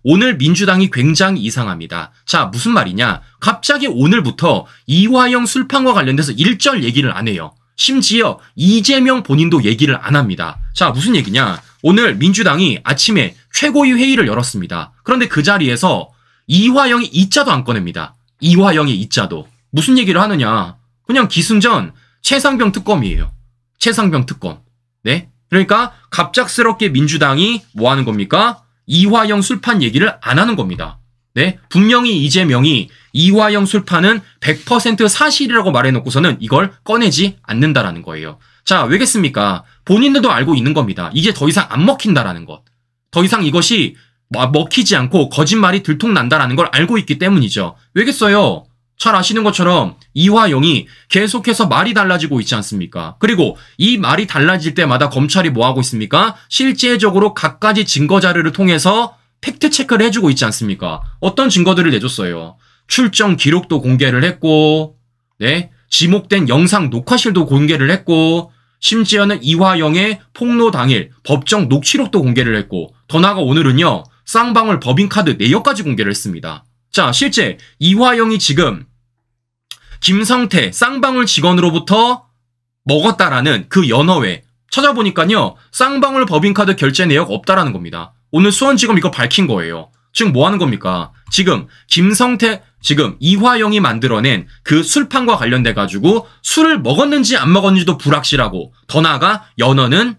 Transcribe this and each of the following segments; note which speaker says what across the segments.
Speaker 1: 오늘 민주당이 굉장히 이상합니다. 자, 무슨 말이냐? 갑자기 오늘부터 이화영 술판과 관련돼서 일절 얘기를 안 해요. 심지어 이재명 본인도 얘기를 안 합니다. 자, 무슨 얘기냐? 오늘 민주당이 아침에 최고위 회의를 열었습니다. 그런데 그 자리에서 이화영이 이자도 안 꺼냅니다. 이화영이 이자도. 무슨 얘기를 하느냐? 그냥 기승전 최상병 특검이에요. 최상병 특검. 네? 그러니까 갑작스럽게 민주당이 뭐 하는 겁니까? 이화영 술판 얘기를 안 하는 겁니다. 네? 분명히 이재명이 이화영 술판은 100% 사실이라고 말해놓고서는 이걸 꺼내지 않는다라는 거예요. 자, 왜겠습니까? 본인들도 알고 있는 겁니다. 이제 더 이상 안 먹힌다라는 것. 더 이상 이것이 먹히지 않고 거짓말이 들통난다라는 걸 알고 있기 때문이죠. 왜겠어요? 잘 아시는 것처럼 이화영이 계속해서 말이 달라지고 있지 않습니까? 그리고 이 말이 달라질 때마다 검찰이 뭐 하고 있습니까? 실제적으로 갖가지 증거 자료를 통해서 팩트 체크를 해주고 있지 않습니까? 어떤 증거들을 내줬어요? 출정 기록도 공개를 했고, 네, 지목된 영상 녹화실도 공개를 했고, 심지어는 이화영의 폭로 당일 법정 녹취록도 공개를 했고, 더 나아가 오늘은요, 쌍방울 법인카드 내역까지 공개를 했습니다. 자, 실제 이화영이 지금 김성태 쌍방울 직원으로부터 먹었다라는 그 연어회 찾아보니까요, 쌍방울 법인카드 결제 내역 없다라는 겁니다. 오늘 수원지검 이거 밝힌 거예요. 지금 뭐 하는 겁니까? 지금 지금 이화영이 만들어낸 그 술판과 관련돼 가지고 술을 먹었는지 안 먹었는지도 불확실하고, 더 나아가 연어는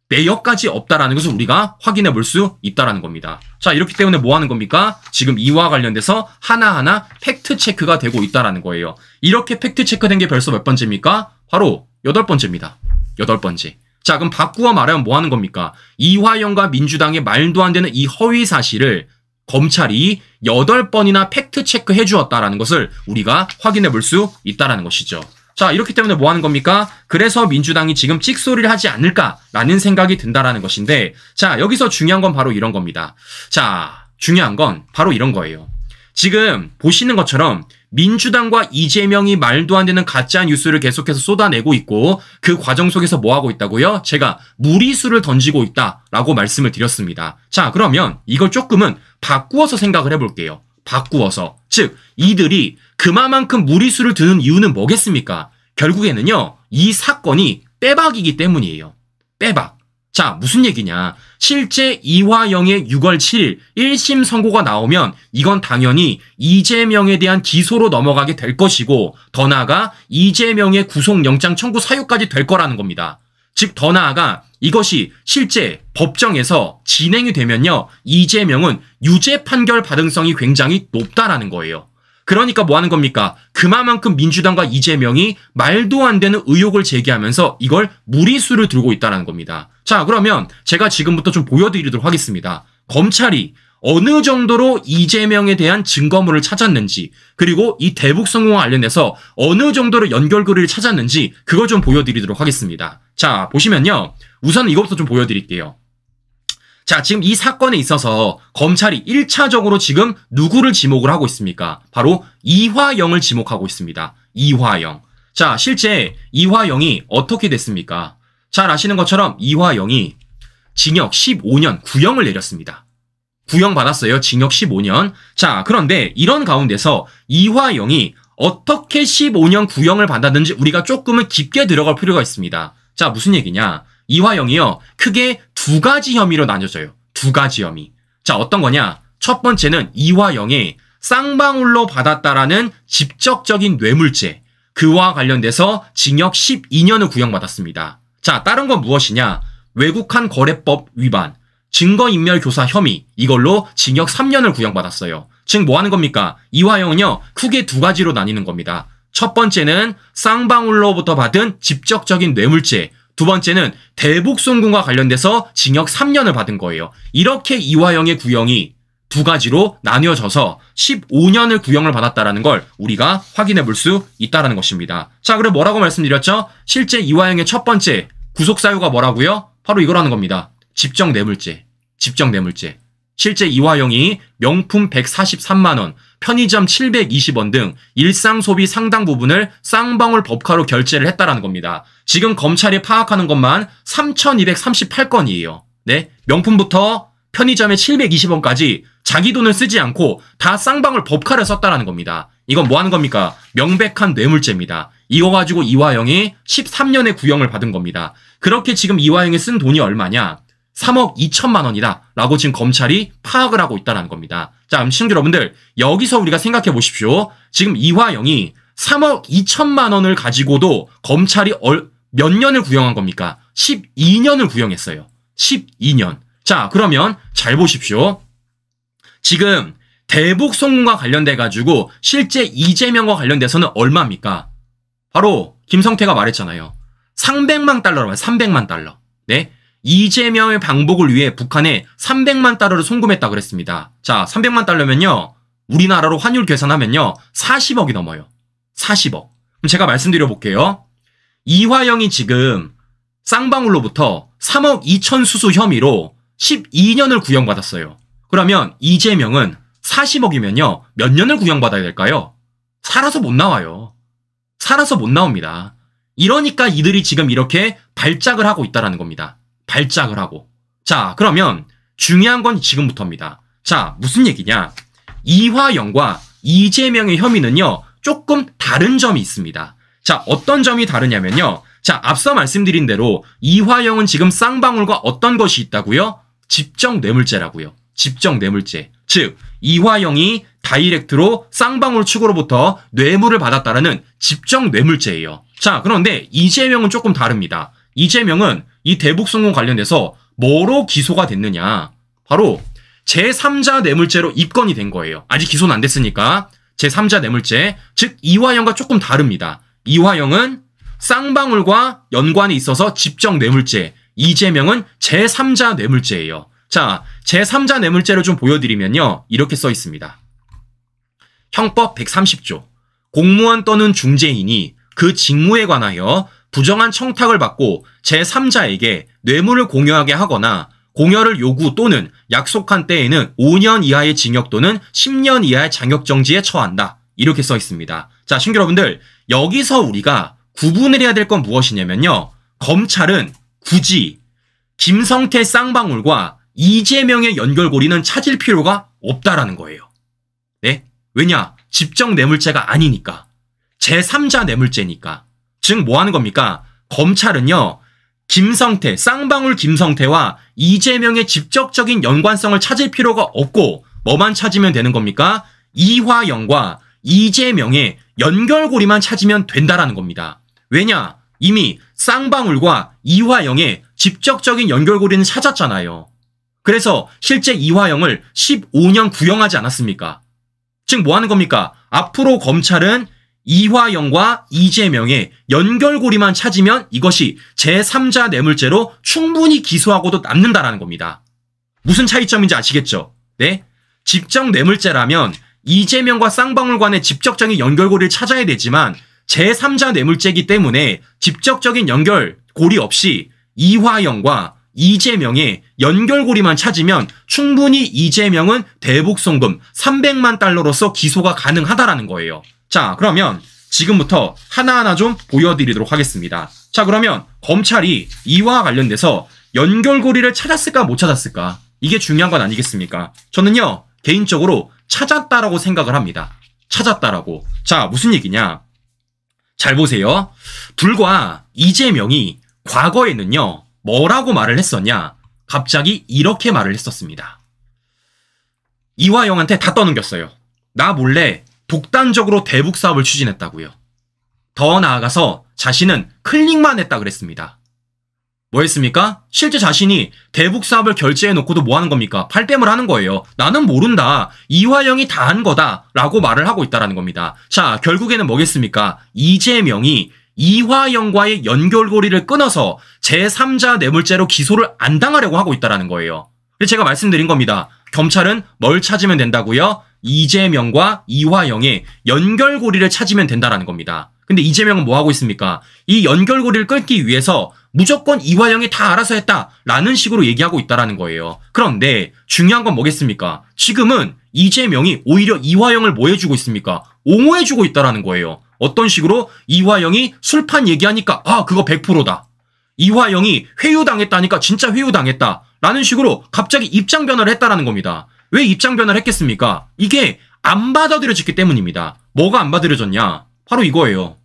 Speaker 1: 내역까지 없다라는 것을 우리가 확인해 볼 수 있다라는 겁니다. 자, 이렇기 때문에 뭐 하는 겁니까? 지금 이와 관련돼서 하나하나 팩트 체크가 되고 있다라는 거예요. 이렇게 팩트 체크된 게 벌써 몇 번째입니까? 바로 8번째입니다. 8번째. 자, 그럼 바꾸어 말하면 뭐 하는 겁니까? 이화영과 민주당의 말도 안 되는 이 허위 사실을 검찰이 8번이나 팩트 체크해 주었다라는 것을 우리가 확인해 볼 수 있다라는 것이죠. 자, 이렇기 때문에 뭐 하는 겁니까? 그래서 민주당이 지금 찍소리를 하지 않을까라는 생각이 든다라는 것인데, 자, 여기서 중요한 건 바로 이런 겁니다. 자, 중요한 건 바로 이런 거예요. 지금 보시는 것처럼 민주당과 이재명이 말도 안 되는 가짜 뉴스를 계속해서 쏟아내고 있고, 그 과정 속에서 뭐 하고 있다고요? 제가 무리수를 던지고 있다라고 말씀을 드렸습니다. 자, 그러면 이걸 조금은 바꾸어서 생각을 해볼게요. 바꾸어서. 즉, 이들이 그만큼 무리수를 드는 이유는 뭐겠습니까? 결국에는요, 이 사건이 빼박이기 때문이에요. 빼박. 자, 무슨 얘기냐. 실제 이화영의 6월 7일 1심 선고가 나오면 이건 당연히 이재명에 대한 기소로 넘어가게 될 것이고, 더 나아가 이재명의 구속영장 청구 사유까지 될 거라는 겁니다. 즉, 더 나아가 이것이 실제 법정에서 진행이 되면요, 이재명은 유죄 판결 가능성이 굉장히 높다라는 거예요. 그러니까 뭐 하는 겁니까? 그만큼 민주당과 이재명이 말도 안 되는 의혹을 제기하면서 이걸 무리수를 들고 있다는 겁니다. 자, 그러면 제가 지금부터 좀 보여드리도록 하겠습니다. 검찰이 어느 정도로 이재명에 대한 증거물을 찾았는지, 그리고 이 대북성공과 관련해서 어느 정도로 연결고리를 찾았는지 그걸 좀 보여드리도록 하겠습니다. 자, 보시면요, 우선 이것부터 좀 보여드릴게요. 자, 지금 이 사건에 있어서 검찰이 1차적으로 지금 누구를 지목을 하고 있습니까? 바로 이화영을 지목하고 있습니다. 이화영. 자, 실제 이화영이 어떻게 됐습니까? 잘 아시는 것처럼 이화영이 징역 15년 구형을 내렸습니다. 구형 받았어요. 징역 15년. 자, 그런데 이런 가운데서 이화영이 어떻게 15년 구형을 받았는지 우리가 조금은 깊게 들어갈 필요가 있습니다. 자, 무슨 얘기냐? 이화영이요, 크게 2가지 혐의로 나뉘어져요. 2가지 혐의. 자, 어떤 거냐? 첫 번째는 이화영이 쌍방울로 받았다라는 직접적인 뇌물죄, 그와 관련돼서 징역 12년을 구형받았습니다. 자, 다른 건 무엇이냐? 외국한 거래법 위반, 증거인멸교사 혐의, 이걸로 징역 3년을 구형받았어요. 즉 뭐 하는 겁니까? 이화영은요, 크게 2가지로 나뉘는 겁니다. 첫 번째는 쌍방울로부터 받은 직접적인 뇌물죄, 두 번째는 대북송금과 관련돼서 징역 3년을 받은 거예요. 이렇게 이화영의 구형이 2가지로 나뉘어져서 15년을 구형을 받았다라는 걸 우리가 확인해 볼 수 있다는 것입니다. 자, 그럼 뭐라고 말씀드렸죠? 실제 이화영의 첫 번째 구속사유가 뭐라고요? 바로 이거라는 겁니다. 집정뇌물죄. 집정뇌물죄. 실제 이화영이 명품 143만원, 편의점 720원 등 일상소비 상당 부분을 쌍방울 법카로 결제를 했다라는 겁니다. 지금 검찰이 파악하는 것만 3,238건이에요. 네, 명품부터 편의점에 720원까지 자기 돈을 쓰지 않고 다 쌍방울 법카를 썼다라는 겁니다. 이건 뭐 하는 겁니까? 명백한 뇌물죄입니다. 이거 가지고 이화영이 13년의 구형을 받은 겁니다. 그렇게 지금 이화영이 쓴 돈이 얼마냐? 3억 2천만 원이다 라고 지금 검찰이 파악을 하고 있다는 겁니다. 자, 그럼 시청자 여러분들, 여기서 우리가 생각해 보십시오. 지금 이화영이 3억 2천만 원을 가지고도 검찰이 몇 년을 구형한 겁니까? 12년을 구형했어요. 12년. 자, 그러면 잘 보십시오. 지금 대북 송금과 관련돼 가지고 실제 이재명과 관련돼서는 얼마입니까? 바로 김성태가 말했잖아요. 300만 달러라고 해요. 300만 달러. 네? 이재명의 방북을 위해 북한에 300만 달러를 송금했다 그랬습니다. 자, 300만 달러면요. 우리나라로 환율 계산하면요. 40억이 넘어요. 40억. 그럼 제가 말씀드려 볼게요. 이화영이 지금 쌍방울로부터 3억 2천 수수 혐의로 12년을 구형받았어요. 그러면 이재명은 40억이면요. 몇 년을 구형받아야 될까요? 살아서 못 나와요. 살아서 못 나옵니다. 이러니까 이들이 지금 이렇게 발작을 하고 있다는 겁니다. 발작을 하고. 자, 그러면 중요한 건 지금부터입니다. 자, 무슨 얘기냐? 이화영과 이재명의 혐의는요. 조금 다른 점이 있습니다. 자, 어떤 점이 다르냐면요. 자, 앞서 말씀드린 대로 이화영은 지금 쌍방울과 어떤 것이 있다고요? 집적 뇌물죄라고요. 집적 뇌물죄. 즉, 이화영이 다이렉트로 쌍방울 측으로부터 뇌물을 받았다라는 집적 뇌물죄예요. 자, 그런데 이재명은 조금 다릅니다. 이재명은 이 대북 송금 관련돼서 뭐로 기소가 됐느냐? 바로 제3자 뇌물죄로 입건이 된 거예요. 아직 기소는 안 됐으니까. 제3자 뇌물죄. 즉, 이화영과 조금 다릅니다. 이화영은 쌍방울과 연관이 있어서 집적 뇌물죄. 이재명은 제3자 뇌물죄예요. 자, 제3자 뇌물죄를 좀 보여드리면요. 이렇게 써 있습니다. 형법 130조. 공무원 또는 중재인이 그 직무에 관하여 부정한 청탁을 받고 제3자에게 뇌물을 공여하게 하거나 공여를 요구 또는 약속한 때에는 5년 이하의 징역 또는 10년 이하의 장역정지에 처한다. 이렇게 써 있습니다. 자, 시청자 여러분들, 여기서 우리가 구분을 해야 될 건 무엇이냐면요. 검찰은 굳이 김성태 쌍방울과 이재명의 연결고리는 찾을 필요가 없다라는 거예요. 네? 왜냐? 집적 뇌물죄가 아니니까. 제3자 뇌물죄니까. 즉, 뭐 하는 겁니까? 검찰은요, 김성태, 쌍방울 김성태와 이재명의 직접적인 연관성을 찾을 필요가 없고, 뭐만 찾으면 되는 겁니까? 이화영과 이재명의 연결고리만 찾으면 된다라는 겁니다. 왜냐? 이미 쌍방울과 이화영의 직접적인 연결고리는 찾았잖아요. 그래서 실제 이화영을 15년 구형하지 않았습니까? 즉, 뭐 하는 겁니까? 앞으로 검찰은 이화영과 이재명의 연결고리만 찾으면 이것이 제3자 뇌물죄로 충분히 기소하고도 남는다라는 겁니다. 무슨 차이점인지 아시겠죠? 네? 집적 뇌물죄라면 이재명과 쌍방울 간의 직접적인 연결고리를 찾아야 되지만 제3자 뇌물죄이기 때문에 직접적인 연결고리 없이 이화영과 이재명의 연결고리만 찾으면 충분히 이재명은 대북 송금 300만 달러로서 기소가 가능하다라는 거예요. 자, 그러면 지금부터 하나하나 좀 보여드리도록 하겠습니다. 자, 그러면 검찰이 이와 관련돼서 연결고리를 찾았을까 못 찾았을까? 이게 중요한 건 아니겠습니까? 저는요, 개인적으로 찾았다라고 생각을 합니다. 찾았다라고. 자, 무슨 얘기냐? 잘 보세요. 불과 이재명이 과거에는요, 뭐라고 말을 했었냐? 갑자기 이렇게 말을 했었습니다. 이화영한테 다 떠넘겼어요. 나 몰래 독단적으로 대북 사업을 추진했다고요. 더 나아가서 자신은 클릭만 했다 그랬습니다. 뭐 했습니까? 실제 자신이 대북 사업을 결제해놓고도 뭐 하는 겁니까? 팔뱀을 하는 거예요. 나는 모른다. 이화영이 다 한 거다. 라고 말을 하고 있다는 겁니다. 자, 결국에는 뭐겠습니까? 이재명이 이화영과의 연결고리를 끊어서 제3자 뇌물죄로 기소를 안 당하려고 하고 있다는 거예요. 그래서 제가 말씀드린 겁니다. 검찰은 뭘 찾으면 된다고요? 이재명과 이화영의 연결고리를 찾으면 된다는 겁니다. 근데 이재명은 뭐 하고 있습니까? 이 연결고리를 끊기 위해서 무조건 이화영이 다 알아서 했다라는 식으로 얘기하고 있다는 거예요. 그런데 중요한 건 뭐겠습니까? 지금은 이재명이 오히려 이화영을 뭐 해주고 있습니까? 옹호해주고 있다는 거예요. 어떤 식으로? 이화영이 술판 얘기하니까 아, 그거 100%다. 이화영이 회유당했다니까 진짜 회유당했다. 라는 식으로 갑자기 입장 변화를 했다는 겁니다. 왜 입장 변화를 했겠습니까? 이게 안 받아들여졌기 때문입니다. 뭐가 안 받아들여졌냐? 바로 이거예요.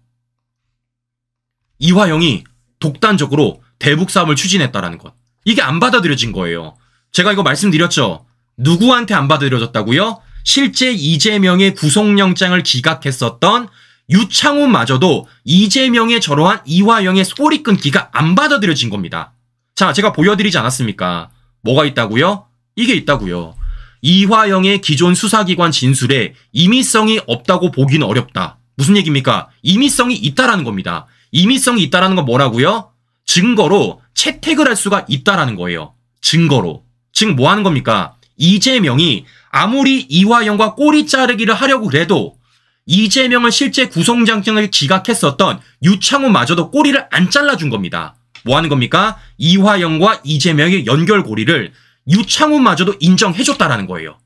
Speaker 1: 이화영이 독단적으로 대북 사업을 추진했다라는 것. 이게 안 받아들여진 거예요. 제가 이거 말씀드렸죠. 누구한테 안 받아들여졌다고요? 실제 이재명의 구속영장을 기각했었던 유창훈마저도 이재명의 저러한 이화영의 꼬리 끊기가 안 받아들여진 겁니다. 자, 제가 보여드리지 않았습니까? 뭐가 있다고요? 이게 있다고요. 이화영의 기존 수사기관 진술에 임의성이 없다고 보기는 어렵다. 무슨 얘기입니까? 임의성이 있다라는 겁니다. 임의성이 있다라는 건 뭐라고요? 증거로 채택을 할 수가 있다라는 거예요. 증거로. 즉 뭐 하는 겁니까? 이재명이 아무리 이화영과 꼬리 자르기를 하려고 그래도 이재명을 실제 구속영장을 기각했었던 유창훈마저도 꼬리를 안 잘라준 겁니다. 뭐 하는 겁니까? 이화영과 이재명의 연결고리를 유창훈마저도 인정해줬다라는 거예요.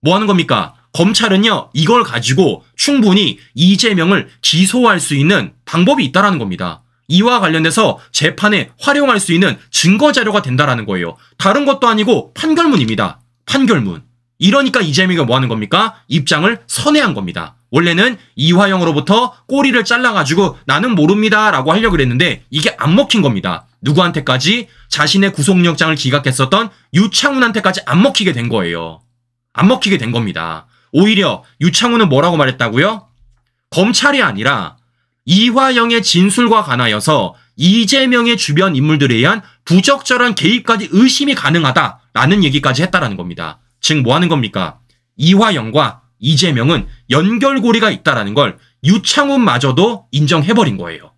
Speaker 1: 뭐 하는 겁니까? 검찰은요, 이걸 가지고 충분히 이재명을 기소할 수 있는 방법이 있다라는 겁니다. 이와 관련돼서 재판에 활용할 수 있는 증거자료가 된다라는 거예요. 다른 것도 아니고 판결문입니다. 판결문. 이러니까 이재명이 뭐 하는 겁니까? 입장을 선회한 겁니다. 원래는 이화영으로부터 꼬리를 잘라가지고 나는 모릅니다 라고 하려고 그랬는데 이게 안 먹힌 겁니다. 누구한테까지? 자신의 구속영장을 기각했었던 유창훈한테까지 안 먹히게 된 거예요. 안 먹히게 된 겁니다. 오히려 유창훈은 뭐라고 말했다고요? 검찰이 아니라 이화영의 진술과 관하여서 이재명의 주변 인물들에 의한 부적절한 개입까지 의심이 가능하다라는 얘기까지 했다라는 겁니다. 즉 뭐 하는 겁니까? 이화영과 이재명은 연결고리가 있다라는 걸 유창훈마저도 인정해버린 거예요.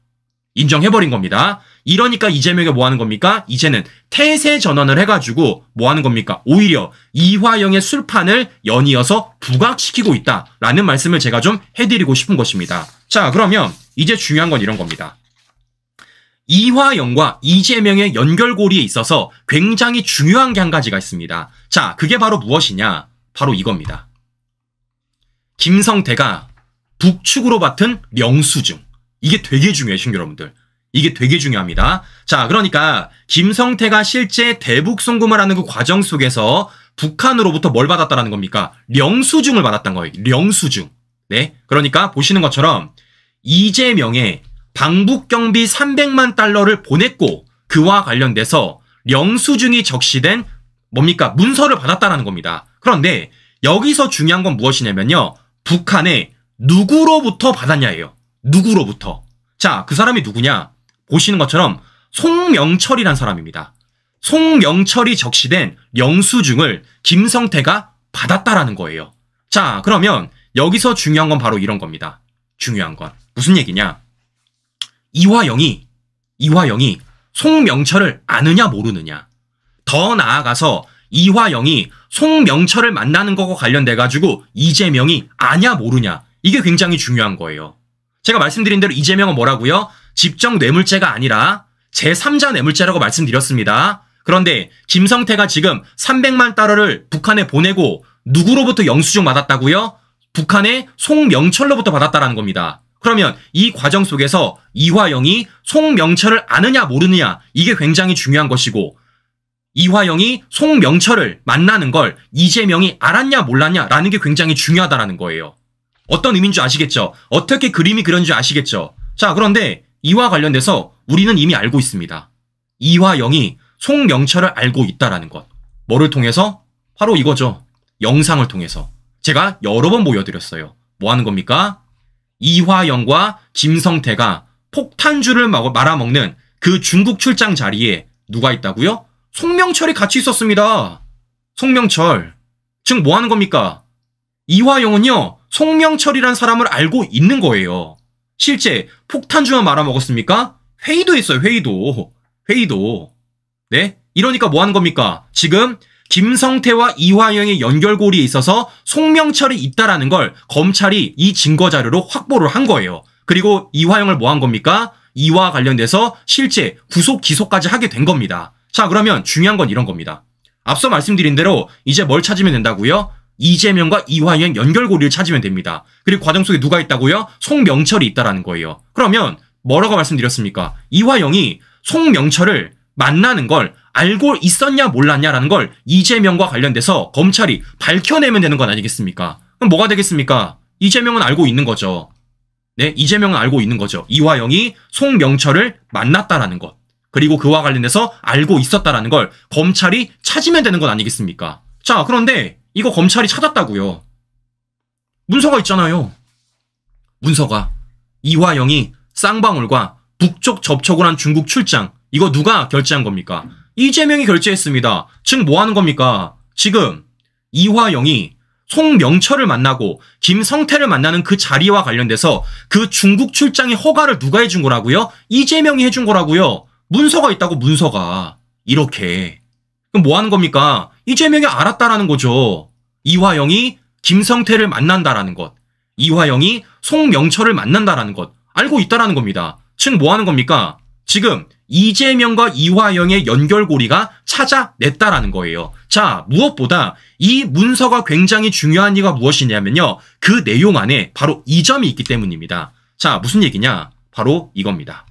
Speaker 1: 인정해버린 겁니다. 이러니까 이재명이 뭐 하는 겁니까? 이제는 태세 전환을 해가지고 뭐 하는 겁니까? 오히려 이화영의 술판을 연이어서 부각시키고 있다라는 말씀을 제가 좀 해드리고 싶은 것입니다. 자, 그러면 이제 중요한 건 이런 겁니다. 이화영과 이재명의 연결고리에 있어서 굉장히 중요한 게 한 가지가 있습니다. 자, 그게 바로 무엇이냐? 바로 이겁니다. 김성태가 북측으로 맡은 영수증. 이게 되게 중요해요, 친구 여러분들. 이게 되게 중요합니다. 자, 그러니까 김성태가 실제 대북 송금을 하는 그 과정 속에서 북한으로부터 뭘 받았다라는 겁니까? 영수증을 받았던 거예요. 영수증. 네, 그러니까 보시는 것처럼 이재명의 방북경비 300만 달러를 보냈고 그와 관련돼서 영수증이 적시된 뭡니까? 문서를 받았다라는 겁니다. 그런데 여기서 중요한 건 무엇이냐면요. 북한에 누구로부터 받았냐예요. 누구로부터. 자, 그 사람이 누구냐? 보시는 것처럼 송명철이란 사람입니다. 송명철이 적시된 영수증을 김성태가 받았다라는 거예요. 자, 그러면 여기서 중요한 건 바로 이런 겁니다. 중요한 건. 무슨 얘기냐? 이화영이 송명철을 아느냐 모르느냐. 더 나아가서 이화영이 송명철을 만나는 것과 관련돼가지고 이재명이 아냐 모르냐. 이게 굉장히 중요한 거예요. 제가 말씀드린 대로 이재명은 뭐라고요? 집정 뇌물죄가 아니라 제3자 뇌물죄라고 말씀드렸습니다. 그런데 김성태가 지금 300만 달러를 북한에 보내고 누구로부터 영수증 받았다고요? 북한의 송명철로부터 받았다라는 겁니다. 그러면 이 과정 속에서 이화영이 송명철을 아느냐 모르느냐 이게 굉장히 중요한 것이고 이화영이 송명철을 만나는 걸 이재명이 알았냐 몰랐냐라는 게 굉장히 중요하다라는 거예요. 어떤 의미인 줄 아시겠죠? 어떻게 그림이 그런지 아시겠죠? 자, 그런데 이와 관련돼서 우리는 이미 알고 있습니다. 이화영이 송명철을 알고 있다라는 것. 뭐를 통해서? 바로 이거죠. 영상을 통해서. 제가 여러 번 보여드렸어요. 뭐 하는 겁니까? 이화영과 김성태가 폭탄주를 말아먹는 그 중국 출장 자리에 누가 있다고요? 송명철이 같이 있었습니다. 송명철. 즉 뭐 하는 겁니까? 이화영은요. 송명철이란 사람을 알고 있는 거예요. 실제 폭탄주만 말아먹었습니까? 회의도 했어요. 회의도. 네? 이러니까 뭐 하는 겁니까? 지금 김성태와 이화영의 연결고리에 있어서 송명철이 있다라는 걸 검찰이 이 증거자료로 확보를 한 거예요. 그리고 이화영을 뭐 한 겁니까? 이와 관련돼서 실제 구속 기소까지 하게 된 겁니다. 자, 그러면 중요한 건 이런 겁니다. 앞서 말씀드린 대로 이제 뭘 찾으면 된다고요? 이재명과 이화영 연결고리를 찾으면 됩니다. 그리고 과정 속에 누가 있다고요? 송명철이 있다라는 거예요. 그러면 뭐라고 말씀드렸습니까? 이화영이 송명철을 만나는 걸 알고 있었냐 몰랐냐라는 걸 이재명과 관련돼서 검찰이 밝혀내면 되는 건 아니겠습니까? 그럼 뭐가 되겠습니까? 이재명은 알고 있는 거죠. 네, 이재명은 알고 있는 거죠. 이화영이 송명철을 만났다라는 것. 그리고 그와 관련돼서 알고 있었다라는 걸 검찰이 찾으면 되는 건 아니겠습니까? 자, 그런데 이거 검찰이 찾았다고요. 문서가 있잖아요. 문서가. 이화영이 쌍방울과 북쪽 접촉을 한 중국 출장. 이거 누가 결제한 겁니까? 이재명이 결제했습니다. 즉 뭐 하는 겁니까? 지금 이화영이 송명철을 만나고 김성태를 만나는 그 자리와 관련돼서 그 중국 출장의 허가를 누가 해준 거라고요? 이재명이 해준 거라고요. 문서가 있다고, 문서가. 이렇게. 그럼 뭐 하는 겁니까? 이재명이 알았다라는 거죠. 이화영이 김성태를 만난다라는 것. 이화영이 송명철을 만난다라는 것. 알고 있다라는 겁니다. 즉 뭐 하는 겁니까? 지금 이재명과 이화영의 연결고리가 찾아냈다라는 거예요. 자, 무엇보다 이 문서가 굉장히 중요한 이유가 무엇이냐면요. 그 내용 안에 바로 이 점이 있기 때문입니다. 자, 무슨 얘기냐? 바로 이겁니다.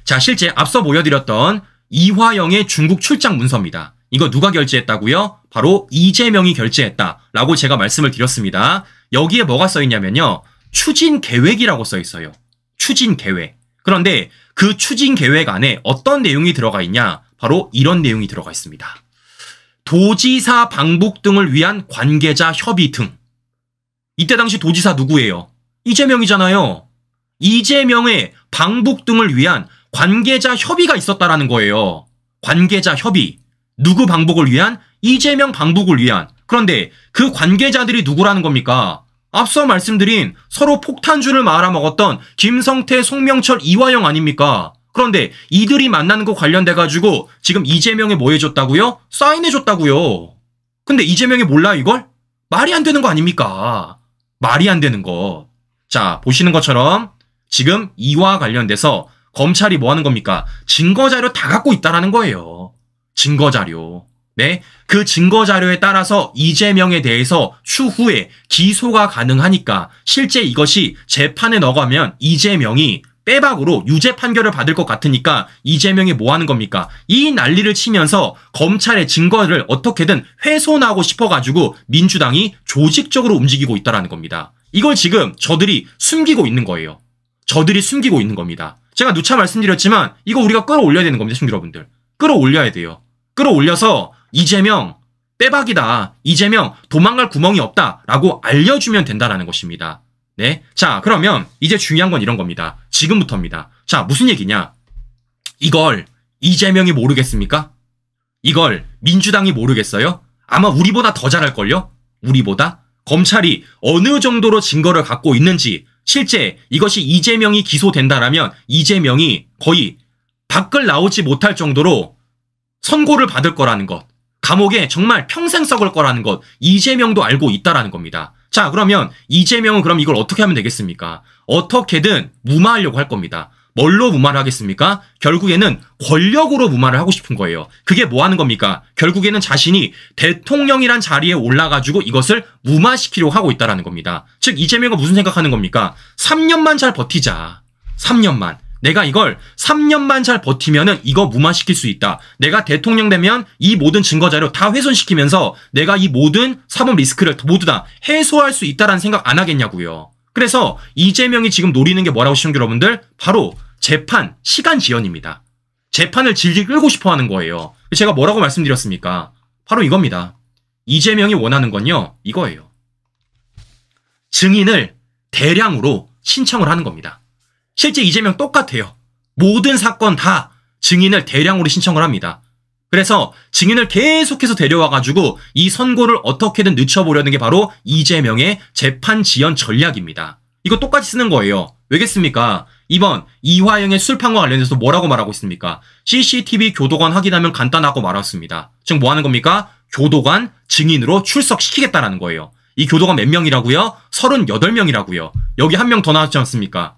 Speaker 1: 자, 실제 앞서 보여드렸던 이화영의 중국 출장 문서입니다. 이거 누가 결제했다고요? 바로 이재명이 결제했다라고 제가 말씀을 드렸습니다. 여기에 뭐가 써있냐면요. 추진계획이라고 써있어요. 추진계획. 그런데 그 추진계획 안에 어떤 내용이 들어가 있냐? 바로 이런 내용이 들어가 있습니다. 도지사 방북 등을 위한 관계자 협의 등. 이때 당시 도지사 누구예요? 이재명이잖아요. 이재명의 방북 등을 위한 관계자 협의가 있었다라는 거예요. 관계자 협의. 누구 방북을 위한? 이재명 방북을 위한. 그런데 그 관계자들이 누구라는 겁니까? 앞서 말씀드린 서로 폭탄주를 말아먹었던 김성태, 송명철, 이화영 아닙니까? 그런데 이들이 만나는 거 관련돼가지고 지금 이재명이 뭐 해줬다고요? 사인해줬다고요. 근데 이재명이 몰라 이걸? 말이 안 되는 거 아닙니까? 말이 안 되는 거. 자, 보시는 것처럼 지금 이와 관련돼서 검찰이 뭐 하는 겁니까? 증거자료 다 갖고 있다라는 거예요. 증거자료. 네, 그 증거자료에 따라서 이재명에 대해서 추후에 기소가 가능하니까 실제 이것이 재판에 넣어가면 이재명이 빼박으로 유죄 판결을 받을 것 같으니까 이재명이 뭐 하는 겁니까? 이 난리를 치면서 검찰의 증거를 어떻게든 훼손하고 싶어가지고 민주당이 조직적으로 움직이고 있다는 겁니다. 이걸 지금 저들이 숨기고 있는 거예요. 저들이 숨기고 있는 겁니다. 제가 누차 말씀드렸지만 이거 우리가 끌어올려야 되는 겁니다. 시청자 여러분들. 끌어올려야 돼요. 끌어올려서 이재명 빼박이다. 이재명 도망갈 구멍이 없다라고 알려주면 된다라는 것입니다. 네. 자, 그러면 이제 중요한 건 이런 겁니다. 지금부터입니다. 자, 무슨 얘기냐? 이걸 이재명이 모르겠습니까? 이걸 민주당이 모르겠어요? 아마 우리보다 더 잘할걸요? 우리보다? 검찰이 어느 정도로 증거를 갖고 있는지, 실제 이것이 이재명이 기소된다라면 이재명이 거의 밖을 나오지 못할 정도로 선고를 받을 거라는 것, 감옥에 정말 평생 썩을 거라는 것, 이재명도 알고 있다라는 겁니다. 자, 그러면 이재명은 그럼 이걸 어떻게 하면 되겠습니까? 어떻게든 무마하려고 할 겁니다. 뭘로 무마를 하겠습니까? 결국에는 권력으로 무마를 하고 싶은 거예요. 그게 뭐 하는 겁니까? 결국에는 자신이 대통령이란 자리에 올라가지고 이것을 무마시키려고 하고 있다는 겁니다. 즉 이재명은 무슨 생각하는 겁니까? 3년만 잘 버티자. 3년만. 내가 이걸 3년만 잘 버티면은 이거 무마시킬 수 있다. 내가 대통령 되면 이 모든 증거자료 다 훼손시키면서 내가 이 모든 사법 리스크를 모두 다 해소할 수 있다라는 생각 안 하겠냐고요. 그래서 이재명이 지금 노리는 게 뭐라고 시청자 여러분들? 바로 재판 시간 지연입니다. 재판을 질질 끌고 싶어 하는 거예요. 제가 뭐라고 말씀드렸습니까? 바로 이겁니다. 이재명이 원하는 건요, 이거예요. 증인을 대량으로 신청을 하는 겁니다. 실제 이재명 똑같아요. 모든 사건 다 증인을 대량으로 신청을 합니다. 그래서 증인을 계속해서 데려와가지고 이 선고를 어떻게든 늦춰보려는 게 바로 이재명의 재판 지연 전략입니다. 이거 똑같이 쓰는 거예요. 왜겠습니까? 이번 이화영의 술판과 관련해서 뭐라고 말하고 있습니까? CCTV 교도관 확인하면 간단하고 말았습니다. 즉 뭐 하는 겁니까? 교도관 증인으로 출석시키겠다라는 거예요. 이 교도관 몇 명이라고요? 38명이라고요. 여기 한 명 더 나왔지 않습니까?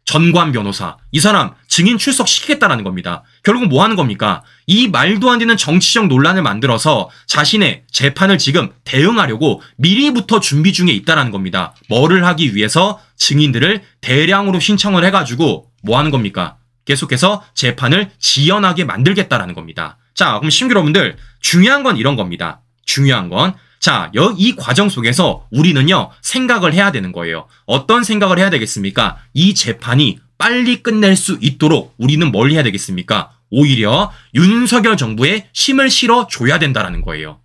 Speaker 1: 전관 변호사. 이 사람 증인 출석시키겠다라는 겁니다. 결국 뭐 하는 겁니까? 이 말도 안 되는 정치적 논란을 만들어서 자신의 재판을 지금 대응하려고 미리부터 준비 중에 있다라는 겁니다. 뭐를 하기 위해서? 증인들을 대량으로 신청을 해가지고 뭐 하는 겁니까? 계속해서 재판을 지연하게 만들겠다라는 겁니다. 자, 그럼 시청자 여러분들, 중요한 건 이런 겁니다. 중요한 건, 자, 이 과정 속에서 우리는요, 생각을 해야 되는 거예요. 어떤 생각을 해야 되겠습니까? 이 재판이 빨리 끝낼 수 있도록 우리는 뭘 해야 되겠습니까? 오히려 윤석열 정부에 힘을 실어줘야 된다라는 거예요.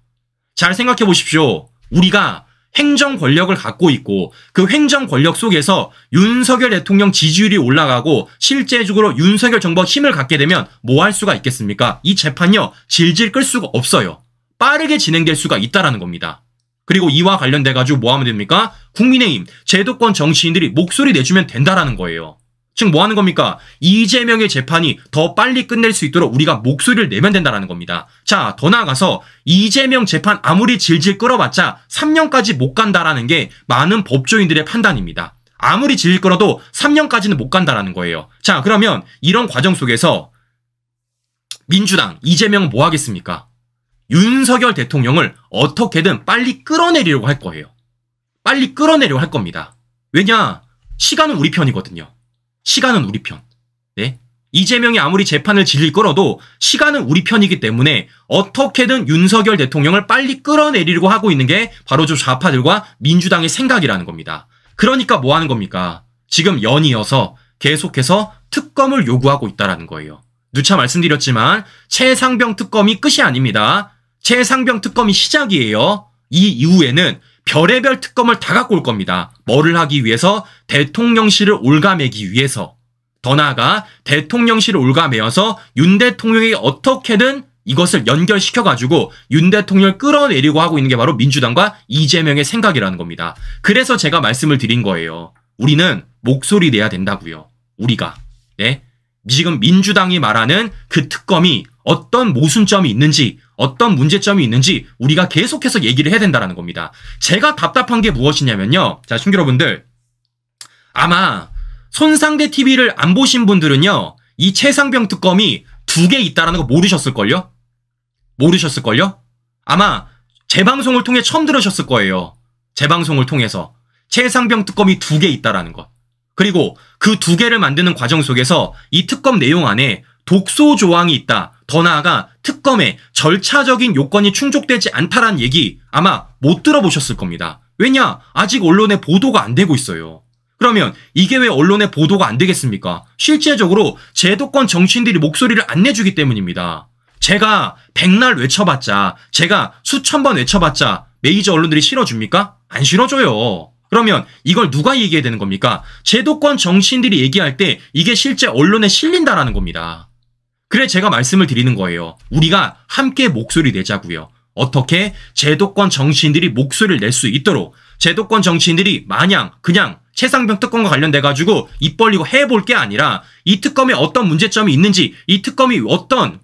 Speaker 1: 잘 생각해 보십시오. 우리가 행정 권력을 갖고 있고 그 행정 권력 속에서 윤석열 대통령 지지율이 올라가고 실제적으로 윤석열 정부가 힘을 갖게 되면 뭐 할 수가 있겠습니까? 이 재판요, 질질 끌 수가 없어요. 빠르게 진행될 수가 있다라는 겁니다. 그리고 이와 관련돼 가지고 뭐 하면 됩니까? 국민의힘, 제도권 정치인들이 목소리 내주면 된다라는 거예요. 즉 뭐 하는 겁니까? 이재명의 재판이 더 빨리 끝낼 수 있도록 우리가 목소리를 내면 된다는 겁니다. 자, 더 나아가서 이재명 재판 아무리 질질 끌어봤자 3년까지 못 간다라는 게 많은 법조인들의 판단입니다. 아무리 질질 끌어도 3년까지는 못 간다라는 거예요. 자, 그러면 이런 과정 속에서 민주당, 이재명은 뭐 하겠습니까? 윤석열 대통령을 어떻게든 빨리 끌어내리려고 할 거예요. 빨리 끌어내려고 할 겁니다. 왜냐? 시간은 우리 편이거든요. 시간은 우리 편. 네? 이재명이 아무리 재판을 질질 끌어도 시간은 우리 편이기 때문에 어떻게든 윤석열 대통령을 빨리 끌어내리려고 하고 있는 게 바로 저 좌파들과 민주당의 생각이라는 겁니다. 그러니까 뭐 하는 겁니까? 지금 연이어서 계속해서 특검을 요구하고 있다는 거예요. 누차 말씀드렸지만 최상병 특검이 끝이 아닙니다. 최상병 특검이 시작이에요. 이 이후에는 별의별 특검을 다 갖고 올 겁니다. 뭐를 하기 위해서? 대통령실을 올가매기 위해서. 더 나아가 대통령실을 올가매어서 윤 대통령이 어떻게든 이것을 연결시켜가지고 윤 대통령을 끌어내리고 하고 있는 게 바로 민주당과 이재명의 생각이라는 겁니다. 그래서 제가 말씀을 드린 거예요. 우리는 목소리 내야 된다고요. 우리가. 네? 지금 민주당이 말하는 그 특검이 어떤 모순점이 있는지, 어떤 문제점이 있는지 우리가 계속해서 얘기를 해야 된다는 겁니다. 제가 답답한 게 무엇이냐면요. 자, 시청자 여러분들, 아마 손상대 TV를 안 보신 분들은요, 이 최상병 특검이 2개 있다라는 거 모르셨을걸요? 모르셨을걸요? 아마 재방송을 통해 처음 들으셨을 거예요. 재방송을 통해서. 최상병 특검이 2개 있다라는 것. 그리고 그 2개를 만드는 과정 속에서 이 특검 내용 안에 독소 조항이 있다. 더 나아가 특검에 절차적인 요건이 충족되지 않다라는 얘기 아마 못 들어보셨을 겁니다. 왜냐? 아직 언론에 보도가 안 되고 있어요. 그러면 이게 왜 언론에 보도가 안 되겠습니까? 실제적으로 제도권 정치인들이 목소리를 안 내주기 때문입니다. 제가 백날 외쳐봤자, 제가 수천 번 외쳐봤자 메이저 언론들이 실어줍니까? 안 실어줘요. 그러면 이걸 누가 얘기해야 되는 겁니까? 제도권 정치인들이 얘기할 때 이게 실제 언론에 실린다라는 겁니다. 그래 제가 말씀을 드리는 거예요. 우리가 함께 목소리 내자고요. 어떻게? 제도권 정치인들이 목소리를 낼 수 있도록. 제도권 정치인들이 마냥 그냥 최상병 특검과 관련돼가지고 입 벌리고 해볼 게 아니라 이 특검에 어떤 문제점이 있는지, 이 특검이 어떤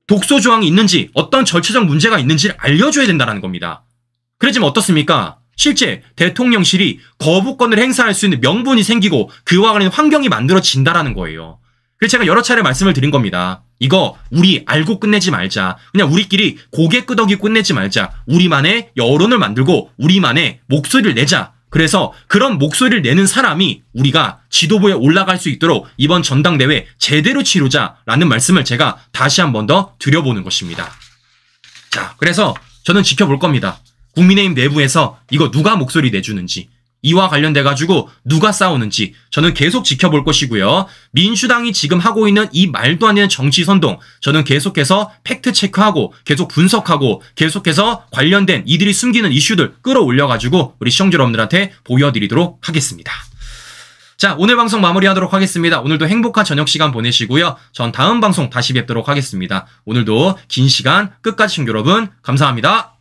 Speaker 1: 독소 조항이 있는지, 어떤 절차적 문제가 있는지를 알려줘야 된다는 겁니다. 그러지만 어떻습니까? 실제 대통령실이 거부권을 행사할 수 있는 명분이 생기고 그와 관련된 환경이 만들어진다라는 거예요. 그래서 제가 여러 차례 말씀을 드린 겁니다. 이거 우리 알고 끝내지 말자. 그냥 우리끼리 고개 끄덕이 끝내지 말자. 우리만의 여론을 만들고 우리만의 목소리를 내자. 그래서 그런 목소리를 내는 사람이 우리가 지도부에 올라갈 수 있도록 이번 전당대회 제대로 치르자라는 말씀을 제가 다시 한 번 더 드려보는 것입니다. 자, 그래서 저는 지켜볼 겁니다. 국민의힘 내부에서 이거 누가 목소리 내주는지, 이와 관련돼가지고 누가 싸우는지 저는 계속 지켜볼 것이고요. 민주당이 지금 하고 있는 이 말도 안 되는 정치 선동, 저는 계속해서 팩트 체크하고 계속 분석하고 계속해서 관련된 이들이 숨기는 이슈들 끌어올려가지고 우리 시청자 여러분들한테 보여드리도록 하겠습니다. 자, 오늘 방송 마무리하도록 하겠습니다. 오늘도 행복한 저녁 시간 보내시고요. 전 다음 방송 다시 뵙도록 하겠습니다. 오늘도 긴 시간 끝까지 시청자 여러분 감사합니다.